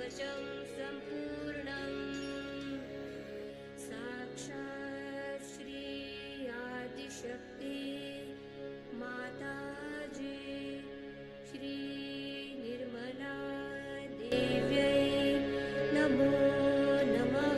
पंकजं सम्पूर्णं साक्षात् श्री आदिशक्ति माताजी श्री निर्मला देव्यै नमो नमः।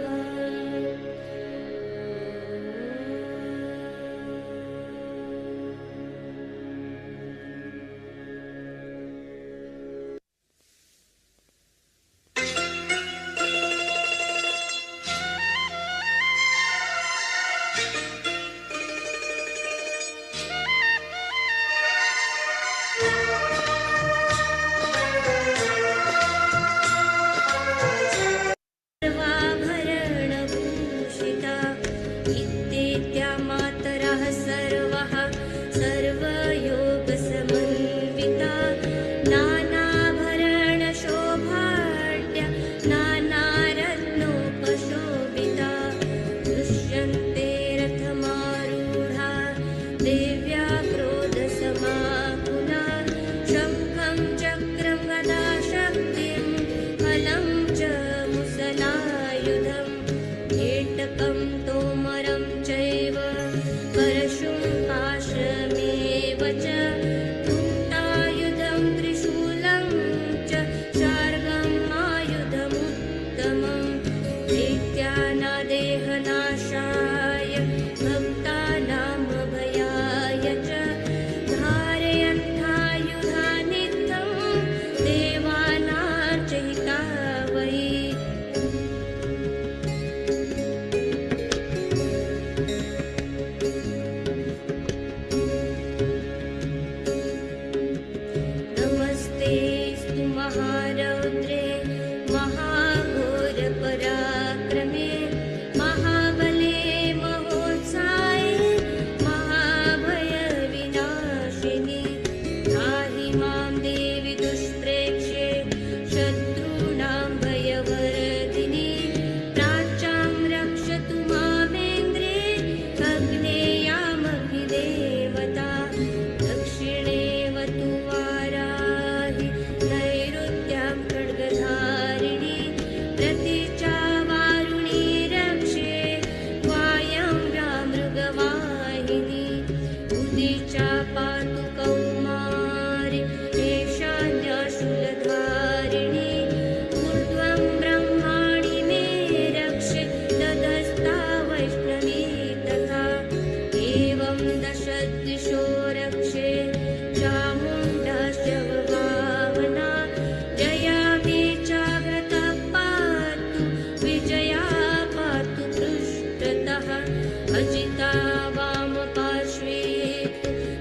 सर्वाभरणभूषिता इत्येत्या मातरः सर्वः सर्वयोगसमन्विता नानाभरणशोभाढ्या नानारत्नोपशोभिता दृश्यन्ते रथमारूढा देव्या क्रोधसमाकुला शङ्खं चक्रं गदा शक्तिं फलं च मुसलायुधम् एटकं तोमरं चैव परशुं पाशमेव च कुण्ठायुधं त्रिशूलं च शार्ङ्गम् आयुधमुत्तमम् दैत्यानादेहनाशाय भक्तानामभयाय च धारयन्तायुधानित्यं देवानार्चयिता वै। नमस्तेऽस्तु महारौद्रे महाघोरपराक्रमे महाबले महोत्साये महाभयविनाशिनि त्राहि मां देवि दुष्प्रेक्ष्ये शत्रूणां भयवर्धिनि प्राच्यां रक्षतु मामेन्द्रे अग्नेयामभिदेवता दक्षिणेवतु वाराहि नैऋत्यां खड्गधारिणि प्रतीचा वारुणी रक्षे वायव्या मृगवाहिनी उदीचा पातु कौमारी ईशान्या शूलधारिणी ऊर्ध्वं ब्रह्माणि मे रक्षे तदस्ता वैष्णवी तथा एवं दशदिशो रक्षे चामुण्डाश्च भावना जया बीजाग्रता पातु विजया पातु पृष्ठतः अजिता वामपार्श्वे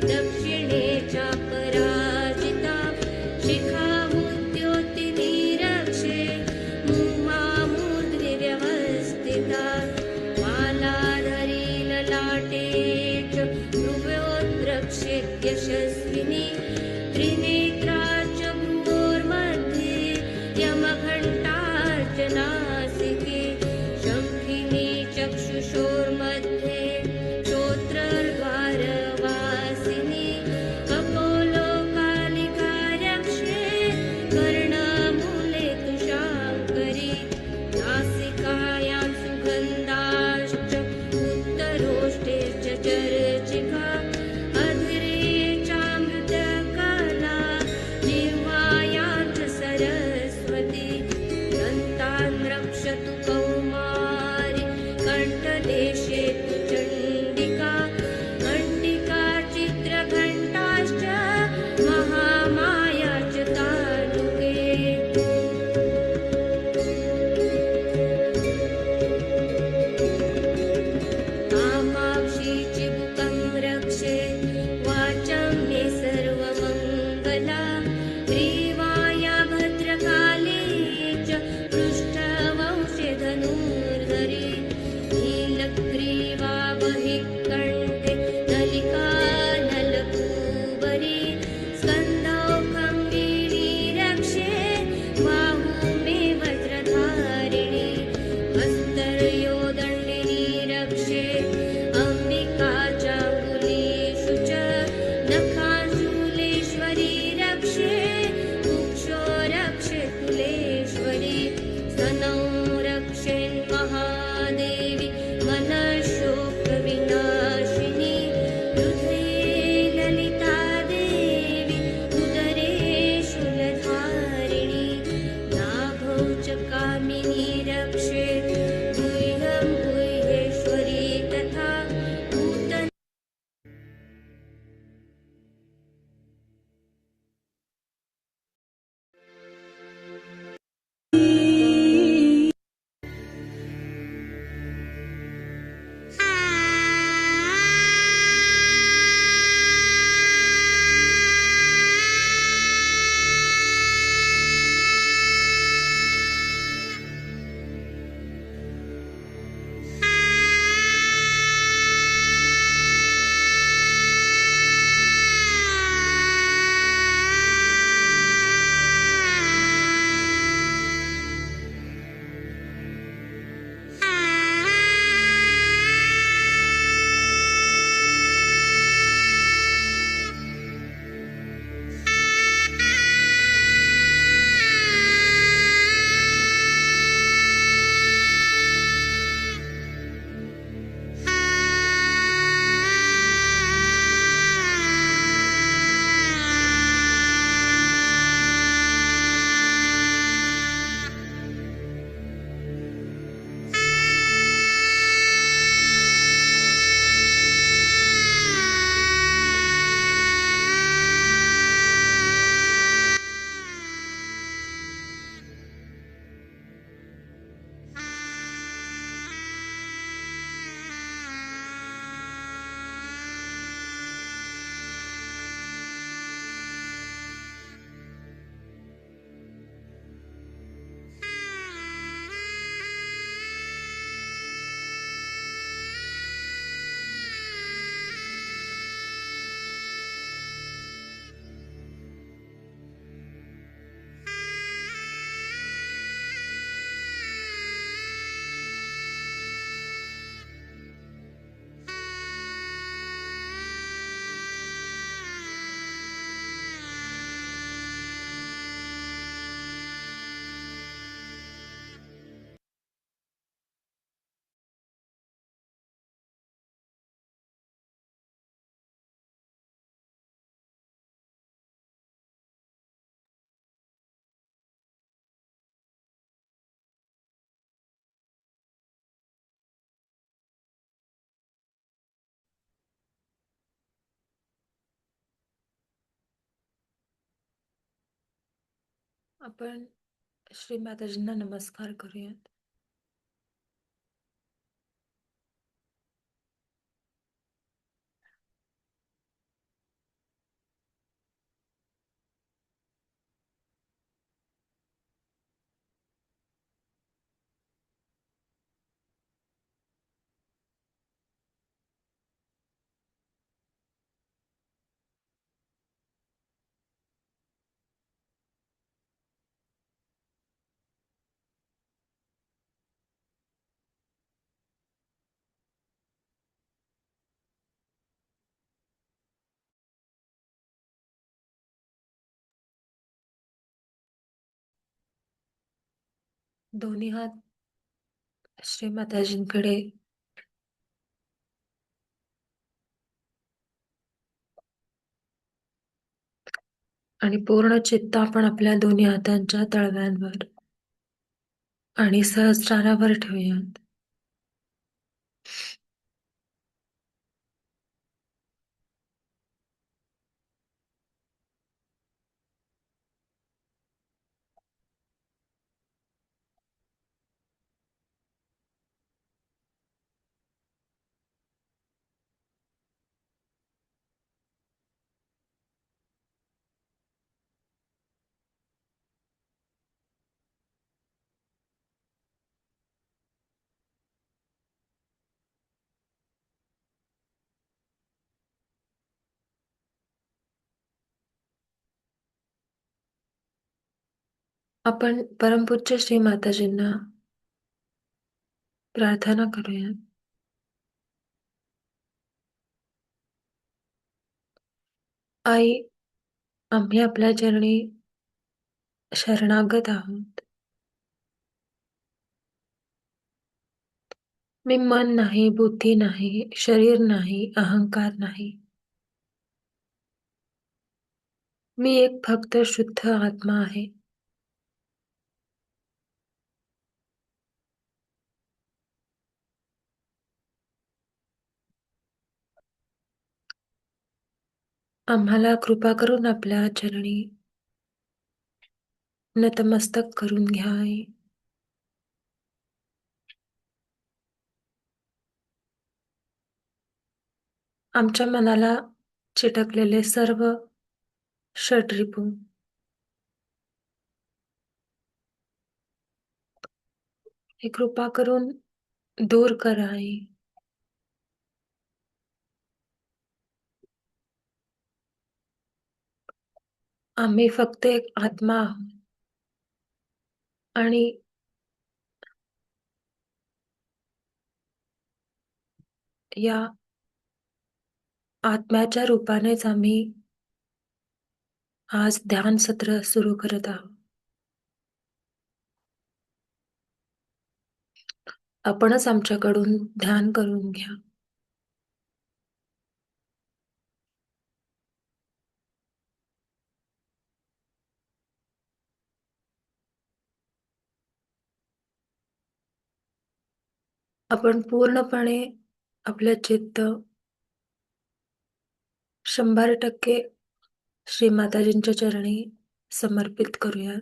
दक्षिणे चापराजिता शिखामुद्योतिनी रक्षे मुमामूर्ध्नि व्यवस्थिता मालाधरी ललाटे च भ्रुवोद्रक्षे यशस्विनी त्रिनेत्रा च भ्रुवोर्मध्ये यमघण्टार्चनासिके शङ्खिनी चक्षुषोर्मध्ये श्रोत्रद्वारवासिनी कपोलोकालिका रक्षे कर्णमूले तु शाङ्करी नासिकायां सुगन्धाश्च उत्तरोष्ठे च चर्चिका अधरे चामृतकला जिह्वायां च सरस्वती दन्तान् रक्षतु कौमारी कण्ठदेशे तु चण्डिका घण्टिका चित्रघण्टाश्च महामाया च तालुके कामाक्षी चिबुकं रक्षे वाचं मे सर्वमङ्गला ग्रीवाया भद्रकाली च पृष्ठवंशे धनु आपण श्री माताजींना नमस्कार करूयात. दोन्ही हात श्री माताजींकडे आणि पूर्ण चित्त आपण आपल्या दोन्ही हातांच्या तळव्यांवर आणि सहस्रारावर ठेवूयात. आपण परमपूज्य श्री माताजींना प्रार्थना करूयात. आई, आम्ही आपल्या चरणी शरणागत आहोत. मी मन नाही, बुद्धी नाही, शरीर नाही, अहंकार नाही. मी एक फक्त शुद्ध आत्मा आहे. आम्हाला कृपा करून आपल्या चरणी नतमस्तक करून घ्या आई. आमच्या मनाला चिटकलेले सर्व षड्रिपू हे कृपा करून दूर करा आई. आम्ही फक्त एक आत्मा आहोत आणि या आत्म्याच्या रूपानेच आम्ही आज ध्यान सत्र सुरू करत आहोत. आपणच आमच्याकडून ध्यान करून घ्या. आपण पूर्णपणे आपलं चित्त 100% श्री माताजींच्या चरणी समर्पित करूयात.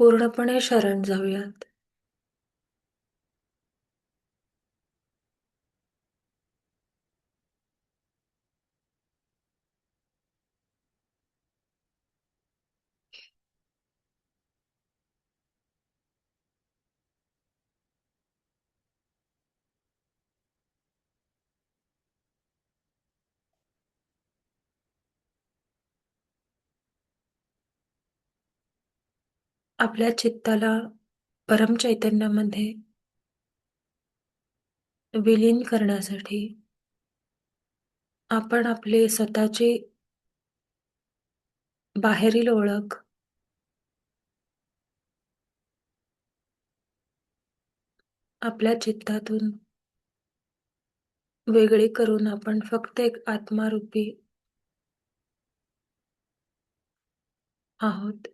पूर्णपणे शरण जाऊयात. आपल्या चित्ताला परमचैतन्यामध्ये विलीन करण्यासाठी आपण आपली स्वतःची बाहेरील ओळख आपल्या चित्तातून वेगळी करून आपण फक्त एक आत्मारूपी आहोत.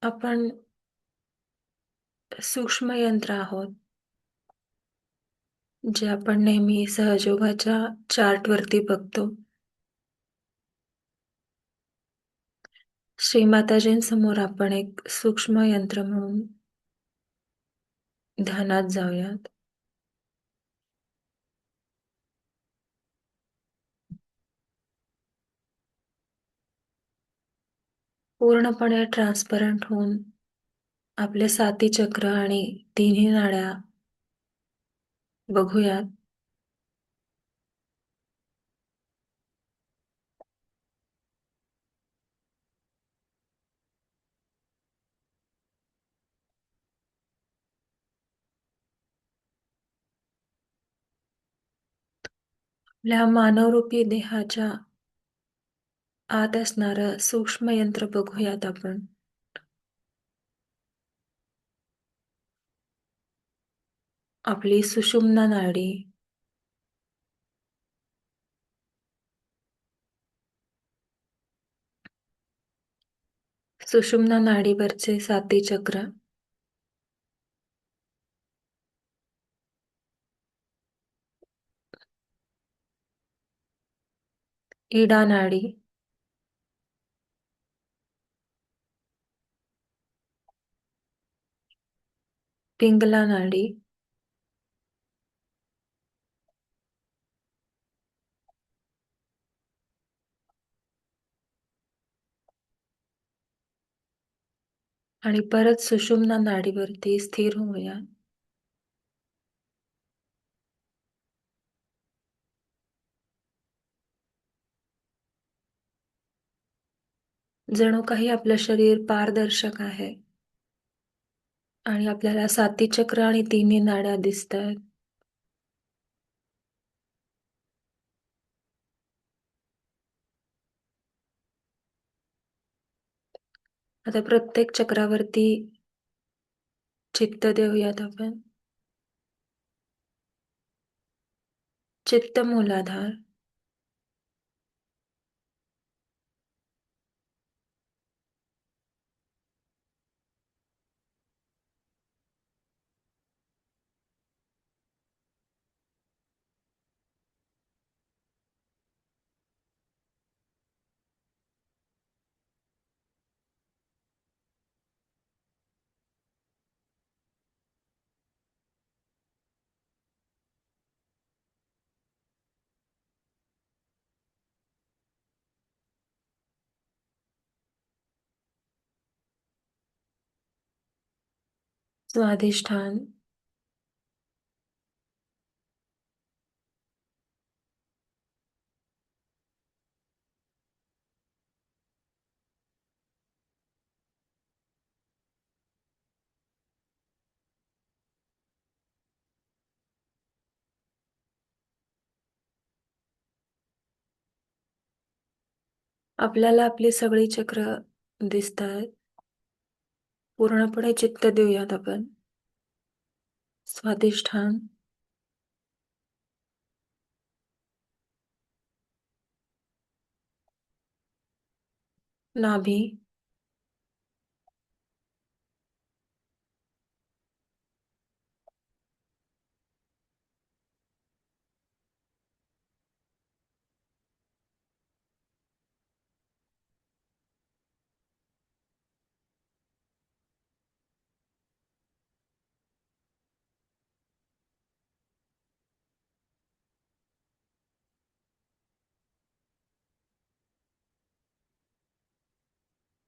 आपण सूक्ष्म यंत्र आहोत, जे आपण नेहमी सहयोगाच्या चार्टवरती बघतो. श्रीमाताजींसमोर आपण एक सूक्ष्म यंत्र म्हणून ध्यानात जाऊयात. पूर्णपणे ट्रान्सपरंट होऊन आपले साती चक्र आणि तिन्ही नाड्या बघूयात. आपल्या मानवरूपी देहाच्या आत असणारं सूक्ष्म यंत्र बघूयात आपण. आपली सुषुम्ना नाडी, सुषुम्ना नाडीवरचे साती चक्र, इडा नाडी, पिंगला नाडी, आणि परत सुषुम्ना नाडीवरती स्थिर होऊया. जणू काही आपलं शरीर पारदर्शक आहे आणि आपल्याला साती चक्र आणि तिन्ही नाड्या दिसतायत. आता प्रत्येक चक्रावरती चित्त देऊयात आपण. चित्त मूलाधार, स्वाधिष्ठान, आपल्याला आपली सगळी चक्र दिसतायत. पूर्णपणे चित्त देऊयात आपण. स्वाधिष्ठान, नाभी,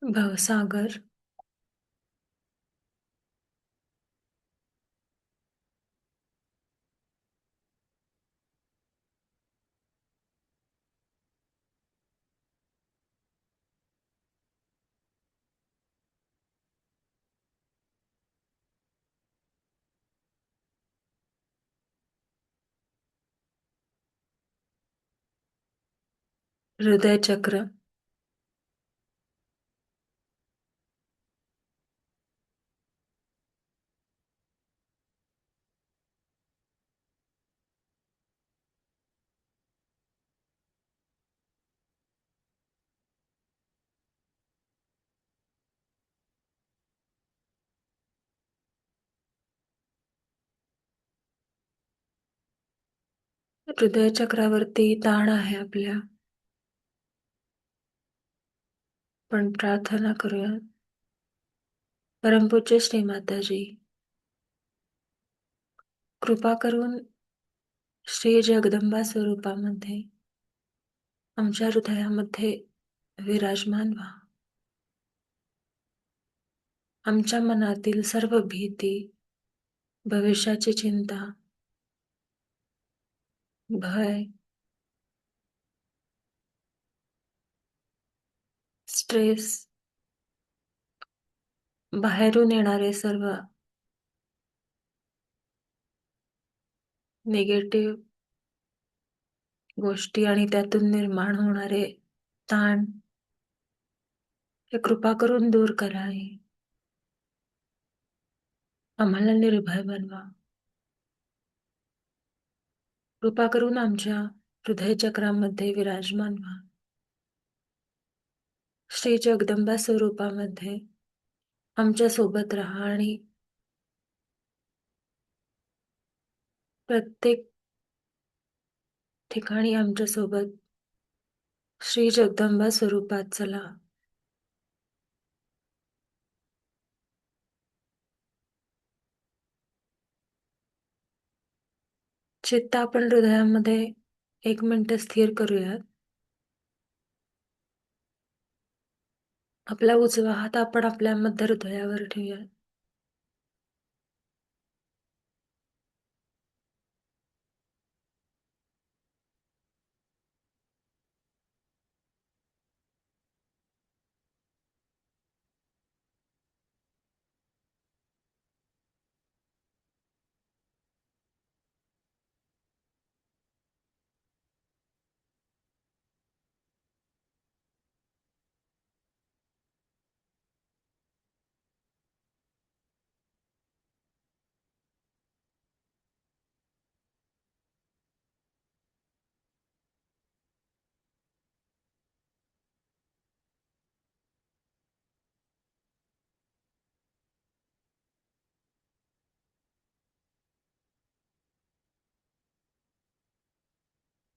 भवसागर, हृदय चक्र, हृदय चक्रावरती ताण आहे आपल्या, पण प्रार्थना करूया. परमपूज्य श्री माताजी, कृपा करून श्री जगदंबा स्वरूपामध्ये आमच्या हृदयामध्ये विराजमान व्हा. आमच्या मनातील सर्व भीती, भविष्याची चिंता, भय, स्ट्रेस, बाहेरून येणारे सर्व निगेटिव्ह गोष्टी आणि त्यातून निर्माण होणारे ताण, हे कृपा करून दूर करा. आम्हाला निर्भय बनवा. कृपा करून आमच्या हृदय चक्रामध्ये विराजमान व्हा. श्री जगदंबा स्वरूपामध्ये आमच्या सोबत राहा आणि प्रत्येक ठिकाणी आमच्या सोबत श्री जगदंबा स्वरूपात चला. चित्त आपण हृदयामध्ये 1 मिनिट स्थिर करूयात. आपला उजवा हात आपण आपल्या मध्य हृदयावर ठेवूयात.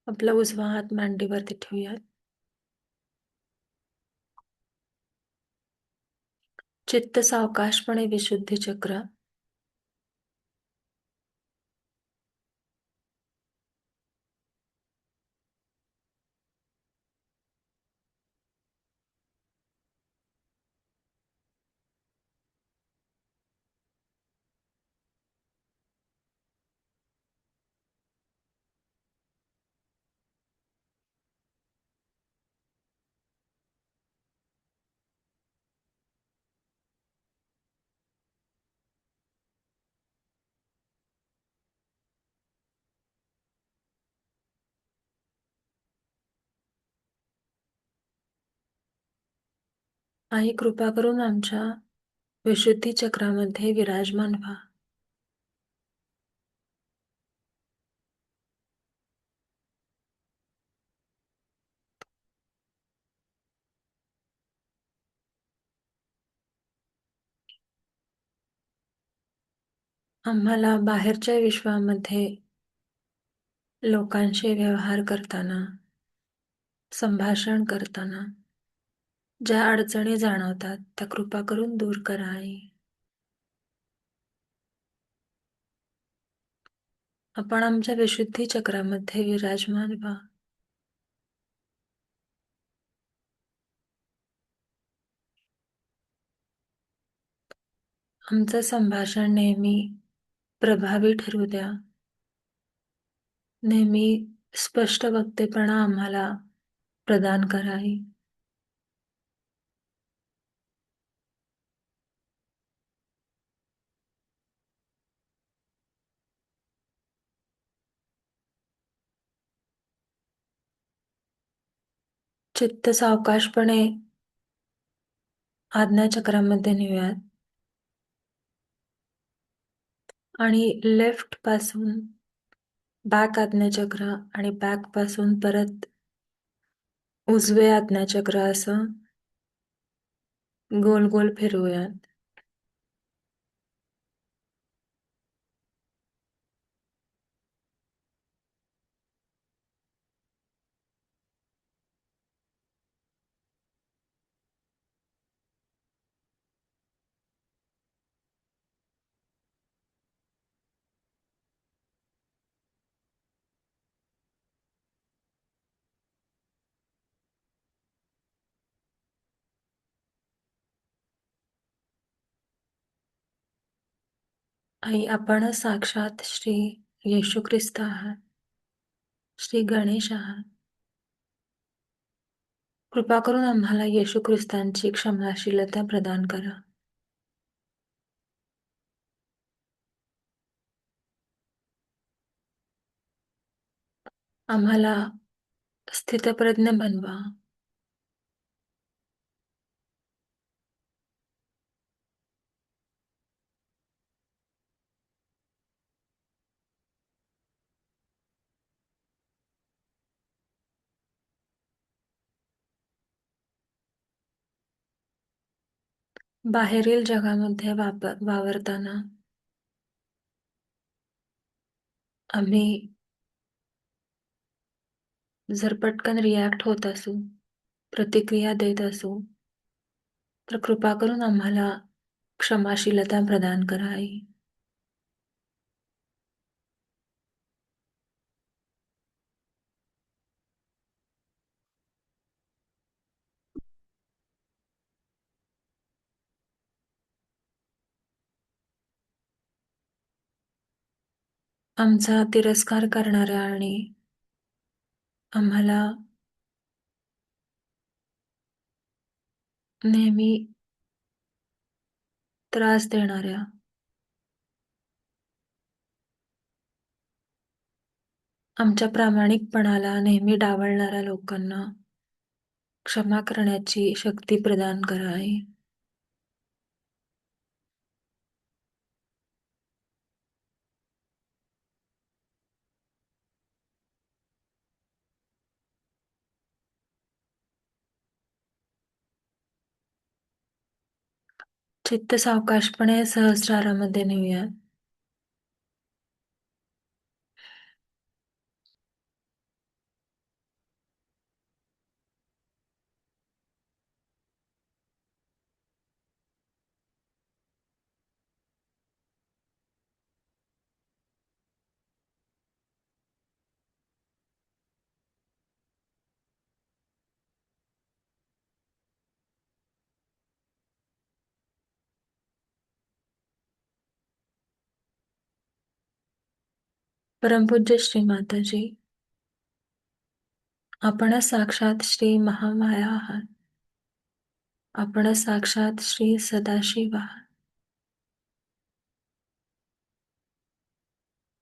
आपला उजवा हात मांडीवरती ठेवूयात. चित्त सावकाशपणे विशुद्धी चक्र, आई कृपा करून आमच्या विशुद्धी चक्रामध्ये विराजमान व्हा. आम्हाला बाहेरच्या विश्वामध्ये लोकांशी व्यवहार करताना, संभाषण करताना ज्या अडचणी जाणवतात त्या कृपा करून दूर करा. आपण आमच्या विशुद्धी चक्रामध्ये विराजमान व्हा. आमचं संभाषण नेहमी प्रभावी ठरू द्या. नेहमी स्पष्ट वक्तेपणा आम्हाला प्रदान करा. चित्त सावकाशपणे आज्ञाचक्रामध्ये नेऊयात आणि लेफ्ट पासून बॅक आज्ञाचक्र आणि बॅक पासून परत उजवे आज्ञाचक्र असं गोल गोल फिरवूयात. आई, आपणच साक्षात श्री येशू ख्रिस्त आहात, श्री गणेश आहात. कृपा करून आम्हाला येशू ख्रिस्तांची क्षमाशीलता प्रदान करा. आम्हाला स्थितप्रज्ञ बनवा. बाहेरील जगामध्ये वावरताना आम्ही जर पटकन रिॲक्ट होत असू, प्रतिक्रिया देत असू, तर कृपा करून आम्हाला क्षमाशीलता प्रदान करा आई. आमचा तिरस्कार करणाऱ्या आणि आम्हाला नेहमी त्रास देणाऱ्या, आमच्या प्रामाणिकपणाला नेहमी डावलणाऱ्या लोकांना क्षमा करण्याची शक्ती प्रदान करा आई. चित्त सावकाशपणे सहस्रारामध्ये नेऊया. परमपूज्य श्री माताजी, आपणच साक्षात श्री महामाया आहात. आपणच साक्षात श्री सदाशिव आहात.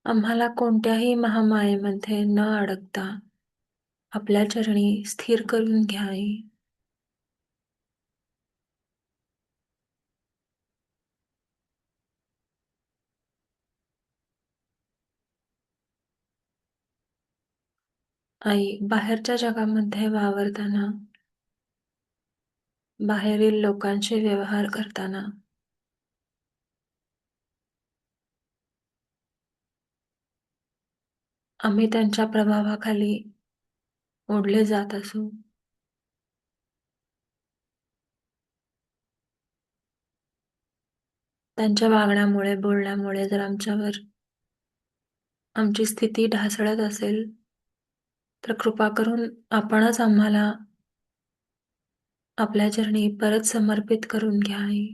आम्हाला कोणत्याही महामायेमध्ये न अडकता आपल्या चरणी स्थिर करून घ्या आई. आई, बाहेरच्या जगामध्ये वावरताना, बाहेरील लोकांशी व्यवहार करताना आम्ही त्यांच्या प्रभावाखाली ओढले जात असू, त्यांच्या वागण्यामुळे, बोलण्यामुळे जर आमच्यावर आमची स्थिती ढासळत असेल, तर कृपा करून आपणच आम्हाला आपल्या चरणी परत समर्पित करून घ्या आई.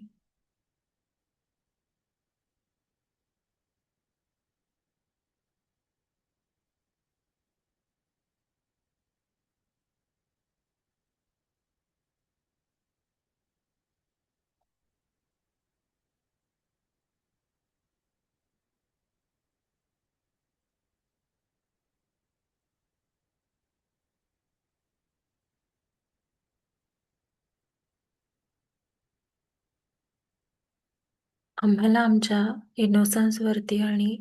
आम्हाला आमच्या इनोसन्सवरती आणि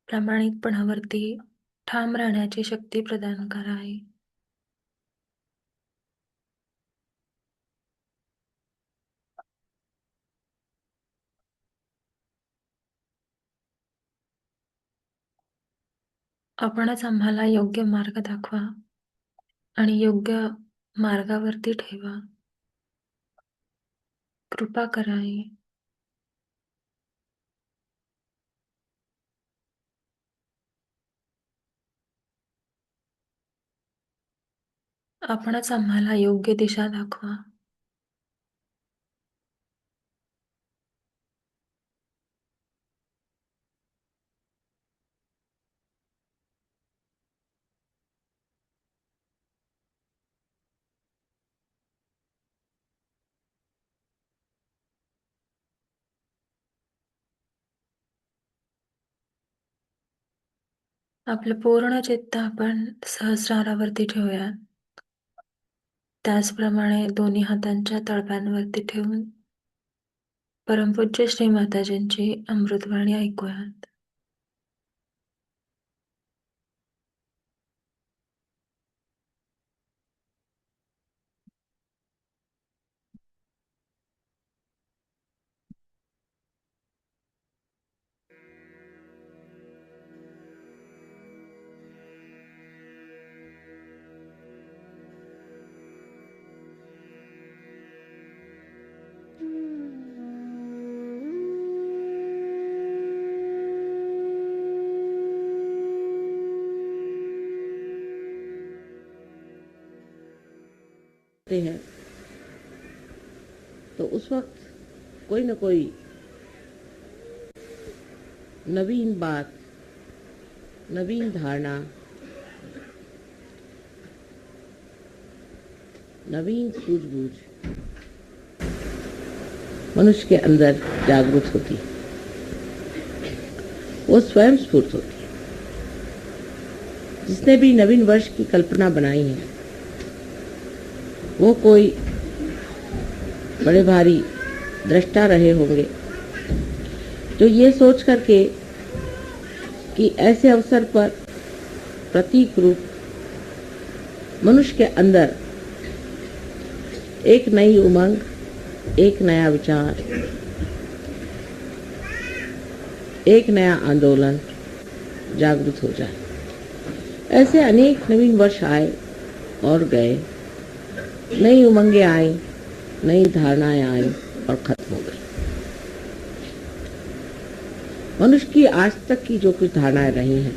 प्रामाणिकपणावरती ठाम राहण्याची शक्ती प्रदान करा आई. आपणच आम्हाला योग्य मार्ग दाखवा आणि योग्य मार्गावरती ठेवा. कृपा करा आई. आपणच आम्हाला योग्य दिशा दाखवा. आपलं पूर्ण चित्त आपण सहस्रारावरती ठेवूया. त्याचप्रमाणे दोन्ही हातांच्या तळव्यांवरती ठेवून परमपूज्य श्री माताजींची अमृतवाणी ऐकूयात. हैं तो उस वक्त कोई न कोई नवीन बात, नवीन धारणा, नवीन सूझबूझ मनुष्य के अंदर जागृत होती है। वो स्वयं स्फूर्त होती है। जिसने भी नवीन वर्ष की कल्पना बनाई है वो कोई बड़े भारी दृष्टा रहे होंगे जो ये सोच करके कि ऐसे अवसर पर प्रतीक रूप मनुष्य के अंदर एक नई उमंग, एक नया विचार, एक नया आंदोलन जागृत हो जाए। ऐसे अनेक नवीन वर्ष आए और गए, नई उमंगें आई, नई धारणाएं आई और खत्म हो गई। मनुष्य की आज तक की जो कुछ धारणाएं रही हैं,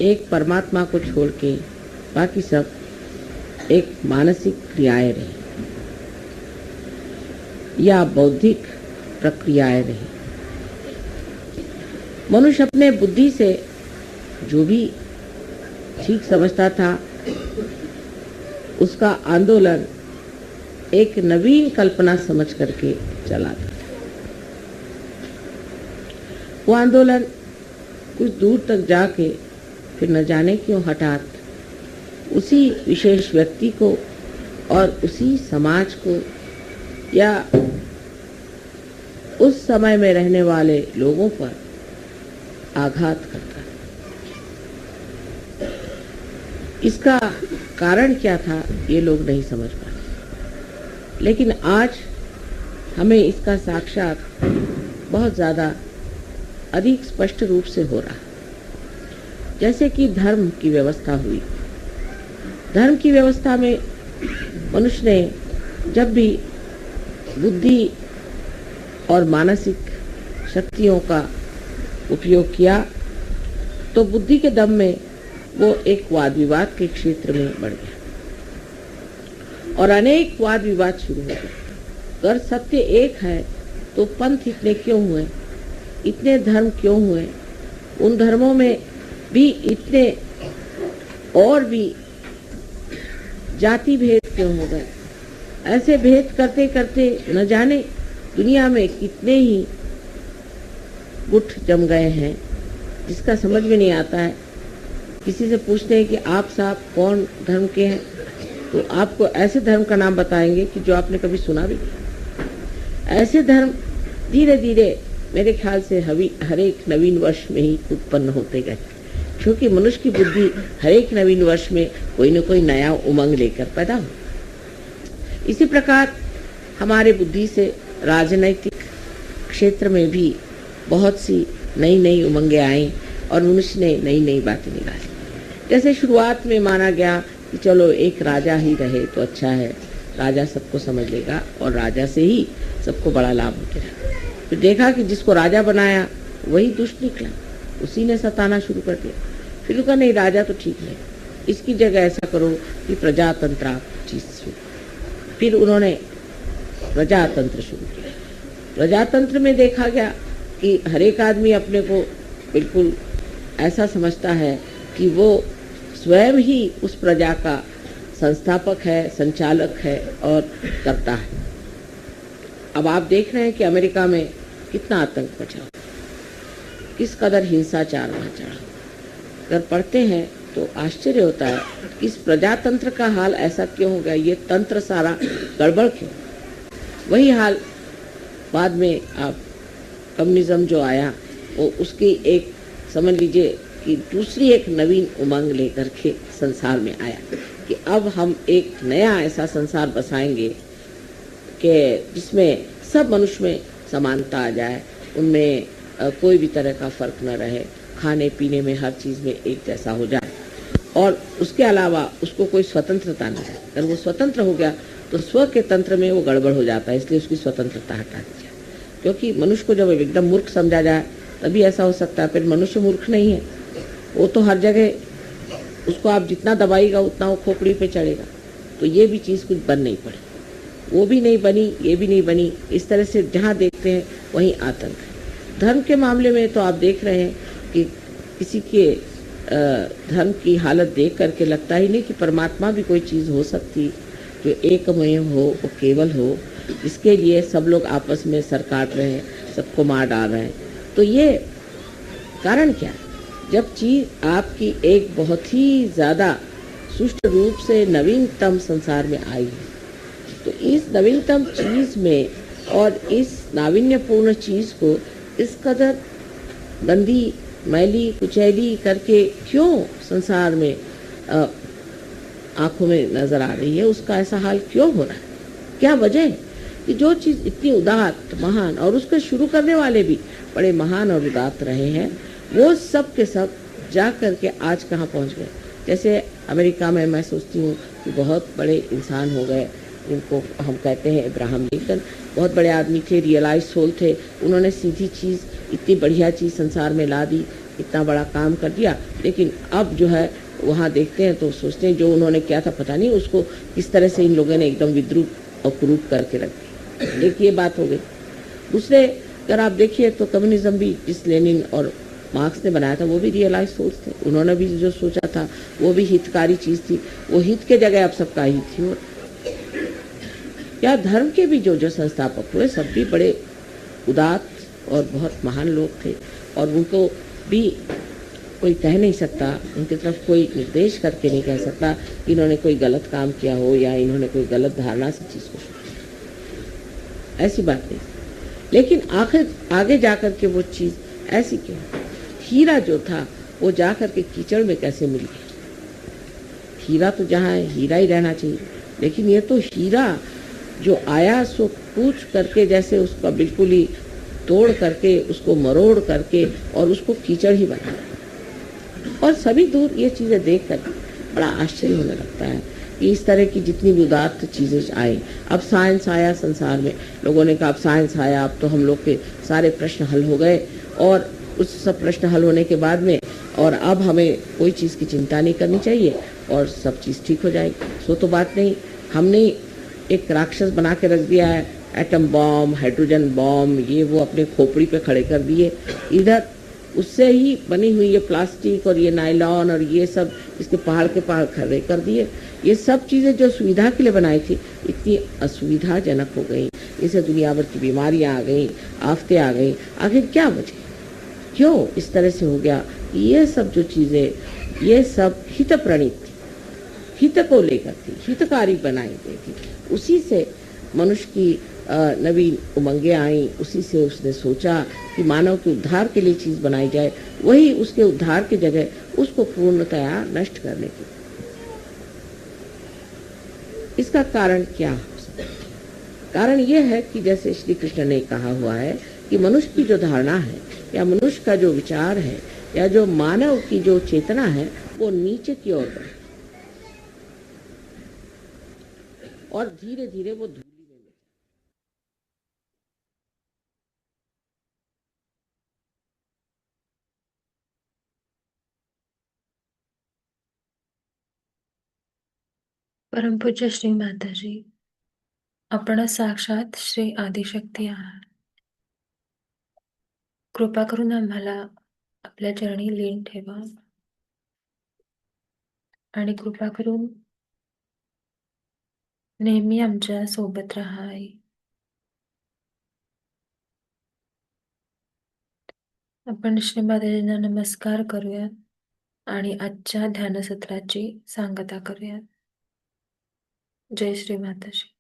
एक परमात्मा को छोड़ के बाकी सब एक मानसिक क्रियाएं रही या बौद्धिक प्रक्रियाएं रही। मनुष्य अपने बुद्धि से जो भी ठीक समझता था उसका आंदोलन एक नवीन कल्पना समझ करके चला था। वो आंदोलन कुछ दूर तक जाके फिर न जाने क्यों हठात उसी विशेष व्यक्ति को और उसी समाज को या उस समय में रहने वाले लोगों पर आघात करता। इसका कारण क्या था ये लोग नहीं समझ पाए, लेकिन आज हमें इसका साक्षात बहुत ज़्यादा अधिक स्पष्ट रूप से हो रहा है। जैसे कि धर्म की व्यवस्था हुई। धर्म की व्यवस्था में मनुष्य ने जब भी बुद्धि और मानसिक शक्तियों का उपयोग किया तो बुद्धि के दम में वो एक वाद विवाद के क्षेत्र में बढ़ गया और अनेक वाद विवाद शुरू हो गए। अगर सत्य एक है तो पंथ इतने क्यों हुए, इतने धर्म क्यों हुए, उन धर्मों में भी इतने और भी जाति भेद क्यों हो गए। ऐसे भेद करते करते न जाने दुनिया में कितने ही गुट जम गए हैं जिसका समझ में नहीं आता है। किसी से पूछते हैं कि आप साहब कौन धर्म के हैं तो आपको ऐसे धर्म का नाम बताएंगे कि जो आपने कभी सुना भी नहीं। ऐसे धर्म धीरे धीरे मेरे ख्याल से हर एक नवीन वर्ष में ही उत्पन्न होते गए, क्योंकि मनुष्य की बुद्धि हर एक नवीन वर्ष में कोई न कोई नया उमंग लेकर पैदा हो। इसी प्रकार हमारे बुद्धि से राजनैतिक क्षेत्र में भी बहुत सी नई नई उमंगें आई और मनुष्य ने नई नई बातें निकाली। जैसे शुरुआत में माना गया कि चलो एक राजा ही रहे तो अच्छा है, राजा सबको समझ लेगा और राजा से ही सबको बड़ा लाभ होता है। फिर देखा कि जिसको राजा बनाया वही दुष्ट निकला, उसी ने सताना शुरू कर दिया। फिर कहा नहीं, राजा तो ठीक नहीं, इसकी जगह ऐसा करो कि प्रजातंत्र चीज शुरू। फिर उन्होंने प्रजातंत्र शुरू किया। प्रजातंत्र में देखा गया कि हर एक आदमी अपने को बिल्कुल ऐसा समझता है कि वो स्वयं ही उस प्रजा का संस्थापक है, संचालक है और करता है। अब आप देख रहे हैं कि अमेरिका में कितना आतंक मचा हो, किस कदर हिंसाचार वहाँ चढ़ा। अगर पढ़ते हैं तो आश्चर्य होता है कि इस प्रजातंत्र का हाल ऐसा क्यों हो गया, ये तंत्र सारा गड़बड़ क्यों। वही हाल बाद में आप कम्युनिज्म जो आया वो उसकी एक समझ लीजिए कि दूसरी एक नवीन उमंग लेकर के संसार में आया कि अब हम एक नया ऐसा संसार बसाएंगे कि जिसमें सब मनुष्य में समानता आ जाए, उनमें कोई भी तरह का फर्क न रहे, खाने पीने में हर चीज़ में एक जैसा हो जाए और उसके अलावा उसको कोई स्वतंत्रता नहीं है। अगर वो स्वतंत्र हो गया तो स्व के तंत्र में वो गड़बड़ हो जाता है, इसलिए उसकी स्वतंत्रता हटा दी जाए। क्योंकि मनुष्य को जब एकदम मूर्ख समझा जाए तभी ऐसा हो सकता है। फिर मनुष्य मूर्ख नहीं है, वो तो हर जगह उसको आप जितना दबाएगा उतना वो खोपड़ी पे चढ़ेगा। तो ये भी चीज़ कुछ बन नहीं पड़ी, वो भी नहीं बनी, ये भी नहीं बनी। इस तरह से जहाँ देखते हैं वहीं आतंक है। धर्म के मामले में तो आप देख रहे हैं कि किसी के धर्म की हालत देख करके लगता ही नहीं कि परमात्मा भी कोई चीज़ हो सकती जो एकमय हो, वो केवल हो, इसके लिए सब लोग आपस में सर काट रहे हैं, सबको मार डाल रहे हैं। तो ये कारण क्या है? जब चीज़ आपकी एक बहुत ही ज़्यादा सुष्ट रूप से नवीनतम संसार में आई है, तो इस नवीनतम चीज़ में और इस नाविन्यपूर्ण चीज़ को इस कदर गंदी मैली कुचैली करके क्यों संसार में आंखों में नजर आ रही है, उसका ऐसा हाल क्यों हो रहा है? क्या वजह है कि जो चीज़ इतनी उदात्त महान और उसके शुरू करने वाले भी बड़े महान और उदात्त रहे हैं, वो सब के सब जा कर के आज कहाँ पहुँच गए। जैसे अमेरिका में मैं सोचती हूँ कि बहुत बड़े इंसान हो गए, इनको हम कहते हैं अब्राहम लिंकन, बहुत बड़े आदमी थे, रियलाइज सोल थे। उन्होंने सीधी चीज़, इतनी बढ़िया चीज़ संसार में ला दी, इतना बड़ा काम कर दिया। लेकिन अब जो है वहाँ देखते हैं तो सोचते हैं जो उन्होंने किया था पता नहीं उसको किस तरह से इन लोगों ने एकदम विद्रूप और कुरूप करके रख दिया। एक ये बात हो गई। दूसरे अगर आप देखिए तो कम्युनिज्म भी जिस लेनिन और मार्क्स ने बनाया था वो भी रियलाइज सोच थे। उन्होंने भी जो सोचा था वो भी हितकारी चीज़ थी, वो हित के जगह अब सबका हित थी। और या धर्म के भी जो जो संस्थापक हुए सब भी बड़े उदात्त और बहुत महान लोग थे, और उनको भी कोई कह नहीं सकता, उनकी तरफ कोई निर्देश करके नहीं कह सकता कि इन्होंने कोई गलत काम किया हो या इन्होंने कोई गलत धारणा से चीज़ को सोचा, ऐसी बात नहीं। लेकिन आखिर आगे जाकर के वो चीज़ ऐसी क्यों? हीरा जो था वो जाकर के कीचड़ में कैसे मिल गया? हीरा तो जहाँ है हीरा ही रहना चाहिए, लेकिन ये तो हीरा जो आया सो पूछ करके जैसे उसका बिल्कुल ही तोड़ करके उसको मरोड़ करके और उसको कीचड़ ही बना। और सभी दूर ये चीज़ें देख कर बड़ा आश्चर्य होने लगता है कि इस तरह की जितनी भी उदात्त चीज़ें आई। अब साइंस आया संसार में, लोगों ने कहा अब साइंस आया, अब तो हम लोग के सारे प्रश्न हल हो गए, और उस सब प्रश्न हल होने के बाद में और अब हमें कोई चीज़ की चिंता नहीं करनी चाहिए और सब चीज़ ठीक हो जाएगी। सो तो बात नहीं, हमने एक राक्षस बना के रख दिया है, एटम बॉम्ब, हाइड्रोजन बॉम्ब, ये वो अपने खोपड़ी पे खड़े कर दिए। इधर उससे ही बनी हुई ये प्लास्टिक और ये नायलॉन और ये सब इसके पहाड़ के पहाड़ खड़े कर दिए। ये सब चीज़ें जो सुविधा के लिए बनाई थी इतनी असुविधाजनक हो गई, इससे दुनिया भर की बीमारियां आ गई, आफतें आ गई। आखिर क्या वजह, क्यों इस तरह से हो गया? ये सब जो चीज़ें ये सब हित प्रणीत थी, हित को लेकर थी, हितकारी बनाई गई थी। उसी से मनुष्य की नवीन उमंगें आई, उसी से उसने सोचा कि मानव के उद्धार के लिए चीज़ बनाई जाए, वही उसके उद्धार की जगह उसको पूर्णतया नष्ट करने की। इसका कारण क्या हो सकता है? कारण यह है कि जैसे श्री कृष्ण ने कहा हुआ है कि मनुष्य की जो धारणा है या मनुष्य का जो विचार है या जो मानव की जो चेतना है वो नीचे की ओर बढ़े और धीरे धीरे वो धूली में मिल। परम पूज्य श्री माताजी, आपण साक्षात श्री आदिशक्ती आहात. कृपा करून आम्हाला आपल्या चरणी लीन ठेवा आणि कृपा करून नेहमी आमच्या सोबत राहा आई. आपण श्री माताजींना नमस्कार करूयात आणि आजच्या ध्यानसत्राची सांगता करूयात. जय श्री माताजी.